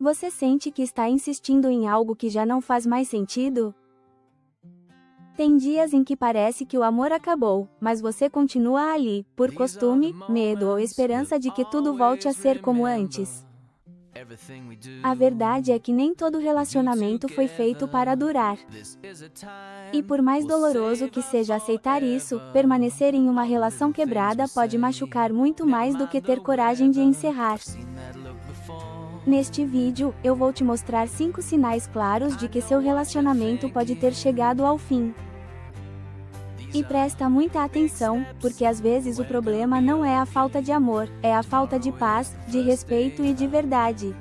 Você sente que está insistindo em algo que já não faz mais sentido? Tem dias em que parece que o amor acabou, mas você continua ali, por costume, medo ou esperança de que tudo volte a ser como antes. A verdade é que nem todo relacionamento foi feito para durar. E por mais doloroso que seja aceitar isso, permanecer em uma relação quebrada pode machucar muito mais do que ter coragem de encerrar. Neste vídeo, eu vou te mostrar 5 sinais claros de que seu relacionamento pode ter chegado ao fim. E presta muita atenção, porque às vezes o problema não é a falta de amor, é a falta de paz, de respeito e de verdade.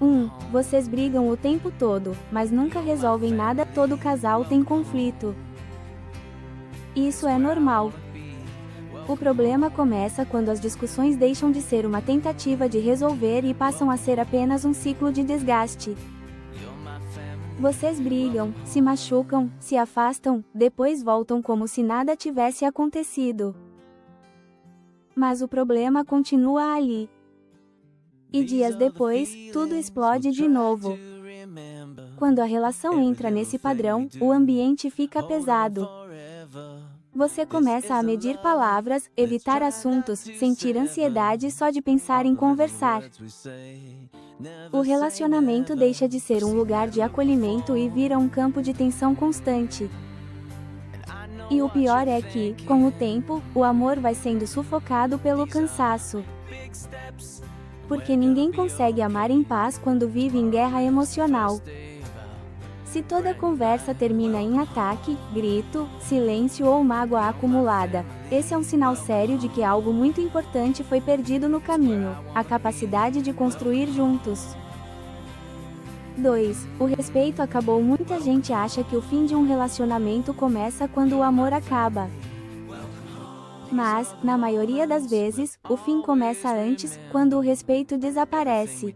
1. Vocês brigam o tempo todo, mas nunca resolvem nada, todo casal tem conflito. Isso é normal. O problema começa quando as discussões deixam de ser uma tentativa de resolver e passam a ser apenas um ciclo de desgaste. Vocês brigam, se machucam, se afastam, depois voltam como se nada tivesse acontecido. Mas o problema continua ali. E dias depois, tudo explode de novo. Quando a relação entra nesse padrão, o ambiente fica pesado. Você começa a medir palavras, evitar assuntos, sentir ansiedade só de pensar em conversar. O relacionamento deixa de ser um lugar de acolhimento e vira um campo de tensão constante. E o pior é que, com o tempo, o amor vai sendo sufocado pelo cansaço. Porque ninguém consegue amar em paz quando vive em guerra emocional. Se toda conversa termina em ataque, grito, silêncio ou mágoa acumulada, esse é um sinal sério de que algo muito importante foi perdido no caminho: a capacidade de construir juntos. 2. O respeito acabou. Muita gente acha que o fim de um relacionamento começa quando o amor acaba. Mas, na maioria das vezes, o fim começa antes, quando o respeito desaparece.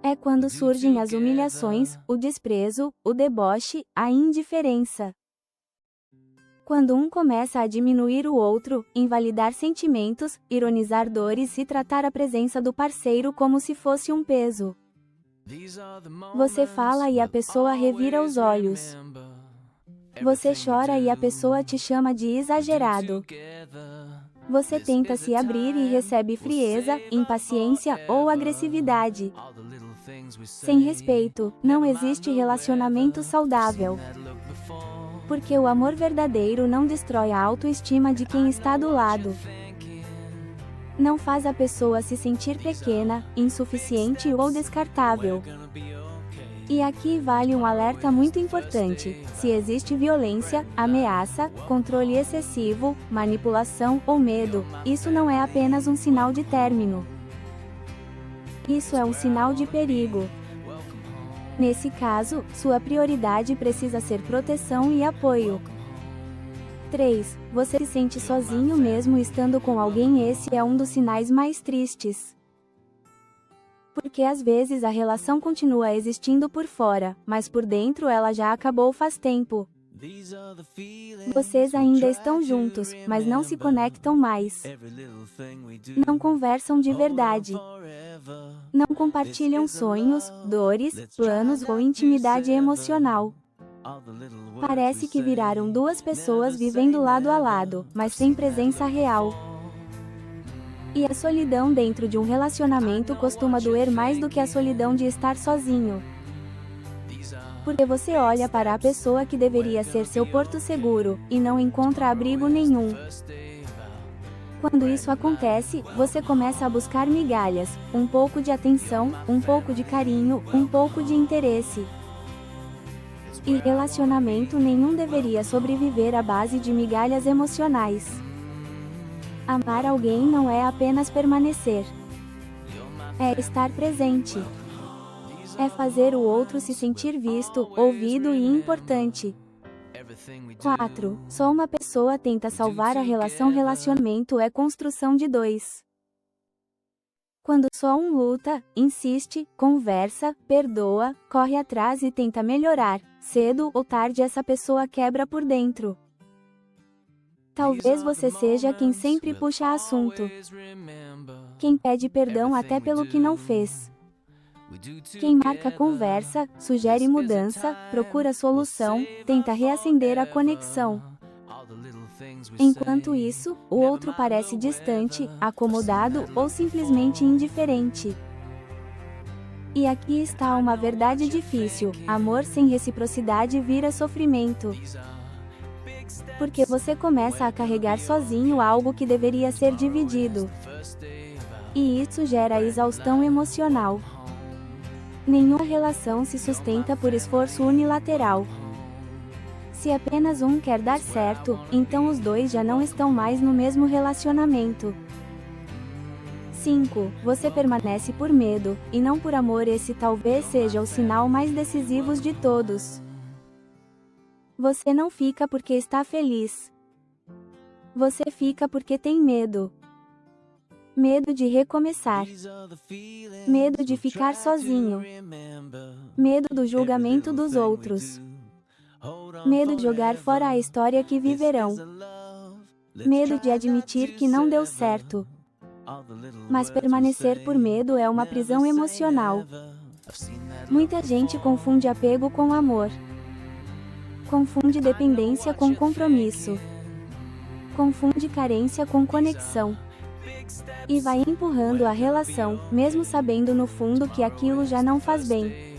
É quando surgem as humilhações, o desprezo, o deboche, a indiferença. Quando um começa a diminuir o outro, invalidar sentimentos, ironizar dores e tratar a presença do parceiro como se fosse um peso. Você fala e a pessoa revira os olhos. Você chora e a pessoa te chama de exagerado. Você tenta se abrir e recebe frieza, impaciência ou agressividade. Sem respeito, não existe relacionamento saudável. Porque o amor verdadeiro não destrói a autoestima de quem está do lado. Não faz a pessoa se sentir pequena, insuficiente ou descartável. E aqui vale um alerta muito importante: se existe violência, ameaça, controle excessivo, manipulação ou medo, isso não é apenas um sinal de término. Isso é um sinal de perigo. Nesse caso, sua prioridade precisa ser proteção e apoio. 3. Você se sente sozinho mesmo estando com alguém. Esse é um dos sinais mais tristes. Porque às vezes a relação continua existindo por fora, mas por dentro ela já acabou faz tempo. Vocês ainda estão juntos, mas não se conectam mais. Não conversam de verdade. Não compartilham sonhos, dores, planos ou intimidade emocional. Parece que viraram duas pessoas vivendo lado a lado, mas sem presença real. E a solidão dentro de um relacionamento costuma doer mais do que a solidão de estar sozinho. Porque você olha para a pessoa que deveria ser seu porto seguro, e não encontra abrigo nenhum. Quando isso acontece, você começa a buscar migalhas, um pouco de atenção, um pouco de carinho, um pouco de interesse. E relacionamento nenhum deveria sobreviver à base de migalhas emocionais. Amar alguém não é apenas permanecer. É estar presente. É fazer o outro se sentir visto, ouvido e importante. 4. Só uma pessoa tenta salvar a relação. Relacionamento é construção de dois. Quando só um luta, insiste, conversa, perdoa, corre atrás e tenta melhorar, cedo ou tarde essa pessoa quebra por dentro. Talvez você seja quem sempre puxa assunto. Quem pede perdão até pelo que não fez. Quem marca conversa, sugere mudança, procura solução, tenta reacender a conexão. Enquanto isso, o outro parece distante, acomodado ou simplesmente indiferente. E aqui está uma verdade difícil: amor sem reciprocidade vira sofrimento. Porque você começa a carregar sozinho algo que deveria ser dividido. E isso gera exaustão emocional. Nenhuma relação se sustenta por esforço unilateral. Se apenas um quer dar certo, então os dois já não estão mais no mesmo relacionamento. 5. Você permanece por medo, e não por amor. Esse talvez seja o sinal mais decisivo de todos. Você não fica porque está feliz. Você fica porque tem medo. Medo de recomeçar. Medo de ficar sozinho. Medo do julgamento dos outros. Medo de jogar fora a história que viverão. Medo de admitir que não deu certo. Mas permanecer por medo é uma prisão emocional. Muita gente confunde apego com amor. Confunde dependência com compromisso. Confunde carência com conexão. E vai empurrando a relação, mesmo sabendo no fundo que aquilo já não faz bem.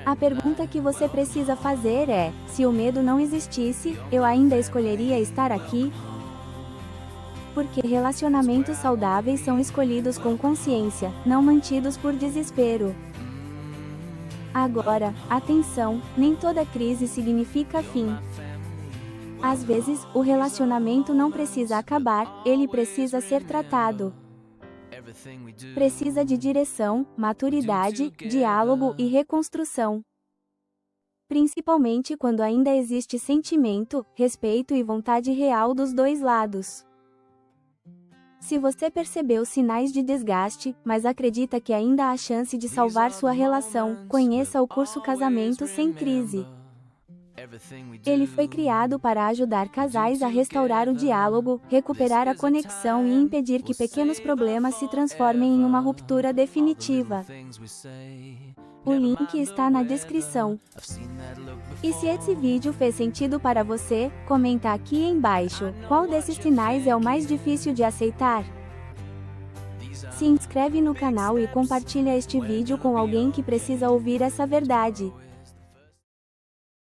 A pergunta que você precisa fazer é: se o medo não existisse, eu ainda escolheria estar aqui? Porque relacionamentos saudáveis são escolhidos com consciência, não mantidos por desespero. Agora, atenção, nem toda crise significa fim. Às vezes, o relacionamento não precisa acabar, ele precisa ser tratado. Precisa de direção, maturidade, diálogo e reconstrução. Principalmente quando ainda existe sentimento, respeito e vontade real dos dois lados. Se você percebeu sinais de desgaste, mas acredita que ainda há chance de salvar sua relação, conheça o curso Casamento Sem Crise. Ele foi criado para ajudar casais a restaurar o diálogo, recuperar a conexão e impedir que pequenos problemas se transformem em uma ruptura definitiva. O link está na descrição. E se esse vídeo fez sentido para você, comenta aqui embaixo, qual desses sinais é o mais difícil de aceitar? Se inscreve no canal e compartilha este vídeo com alguém que precisa ouvir essa verdade.